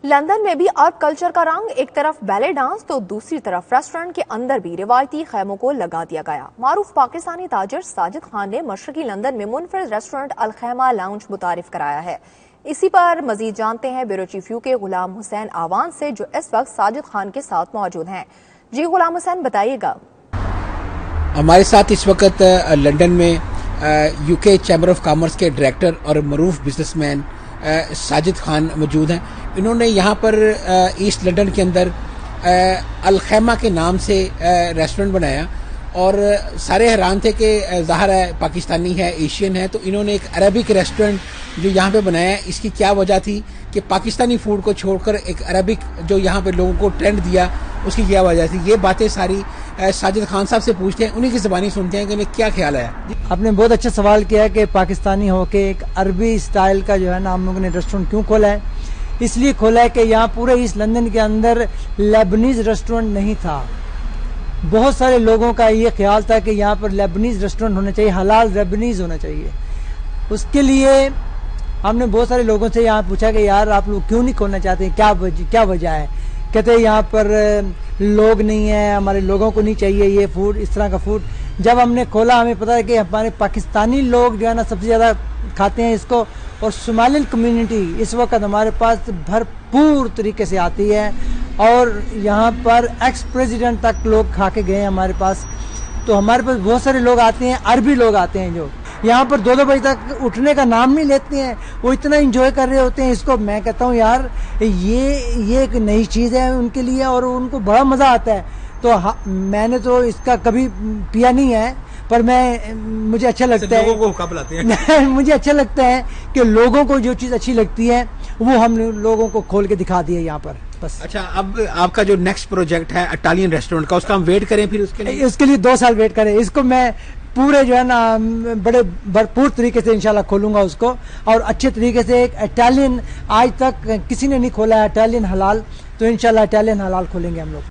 London में भी अर्ब कल्चर का रंग, एक तरफ बैले डांस तो दूसरी तरफ रेस्टोरेंट के अंदर भी रिवायती खैमों को लगा दिया गया। मारूफ पाकिस्तानी ताजिर साजिद खान ने मशरकी लंदन में मुनफरिद रेस्टोरेंट अल खैमा लाउंज मुतारिफ कराया है। इसी पर मजीद जानते हैं bureau chief UK Ghulam Hussain आवान से, जो इस वक्त साजिद खान के साथ मौजूद हैं। जी गुलाम हुसैन, बताइएगा। हमारे साथ इस वक्त लंदन में यूके चैम्बर ऑफ कॉमर्स के डायरेक्टर और मरूफ बिजनेसमैन साजिद खान मौजूद हैं। इन्होंने यहाँ पर ईस्ट लंदन के अंदर अल खैमा के नाम से रेस्टोरेंट बनाया और सारे हैरान थे कि ज़ाहिर है पाकिस्तानी है, एशियन है, तो इन्होंने एक अरबिक रेस्टोरेंट जो यहाँ पे बनाया। इसकी क्या वजह थी कि पाकिस्तानी फूड को छोड़कर एक अरबिक जो यहाँ पे लोगों को ट्रेंड दिया, उसकी क्या वजह थी? ये बातें सारी साजिद खान साहब से पूछते हैं, उन्हीं की ज़बानी सुनते हैं कि उन्हें क्या ख्याल है। आपने बहुत अच्छा सवाल किया कि पाकिस्तानी होके एक अरबी स्टाइल का जो है ना हम लोगों ने रेस्टोरेंट क्यों खोला है। इसलिए खोला है कि यहाँ पूरे ईस्ट लंदन के अंदर लेबनीज रेस्टोरेंट नहीं था। बहुत सारे लोगों का ये ख्याल था कि यहाँ पर लेबनीज रेस्टोरेंट होना चाहिए, हलाल लेबनीज होना चाहिए। उसके लिए हमने बहुत सारे लोगों से यहाँ पूछा कि यार आप लोग क्यों नहीं खोलना चाहते हैं, क्या वजह है। कहते हैं यहाँ पर लोग नहीं है, हमारे लोगों को नहीं चाहिए ये फूड, इस तरह का फूड। जब हमने खोला हमें पता है कि हमारे पाकिस्तानी लोग जो है ना सबसे ज़्यादा खाते हैं इसको, और सोमालियन कम्युनिटी इस वक्त हमारे पास भरपूर तरीके से आती है और यहाँ पर एक्स प्रेसिडेंट तक लोग खा के गए हैं हमारे पास। तो हमारे पास बहुत सारे लोग आते हैं, अरबी लोग आते हैं जो यहाँ पर 2-2 बजे तक उठने का नाम नहीं लेते हैं। वो इतना एंजॉय कर रहे होते हैं इसको। मैं कहता हूँ यार ये एक नई चीज़ है उनके लिए और उनको बड़ा मज़ा आता है। तो मैंने तो इसका कभी पिया नहीं है, पर मुझे अच्छा लगता है, लोगों को कब लाते हैं मुझे अच्छा लगता है कि लोगों को जो चीज़ अच्छी लगती है वो हम लोगों को खोल के दिखा दी है यहाँ पर। बस। अच्छा, अब आपका जो नेक्स्ट प्रोजेक्ट है इटालियन रेस्टोरेंट का, उसका हम वेट करें फिर उसके लिए 2 साल वेट करें। इसको मैं पूरे जो है ना बड़े भरपूर तरीके से इंशाल्लाह खोलूंगा उसको, और अच्छे तरीके से एक इटालियन, आज तक किसी ने नहीं खोला है इटालियन हलाल, तो इंशाल्लाह इटालियन हलाल खोलेंगे हम लोग।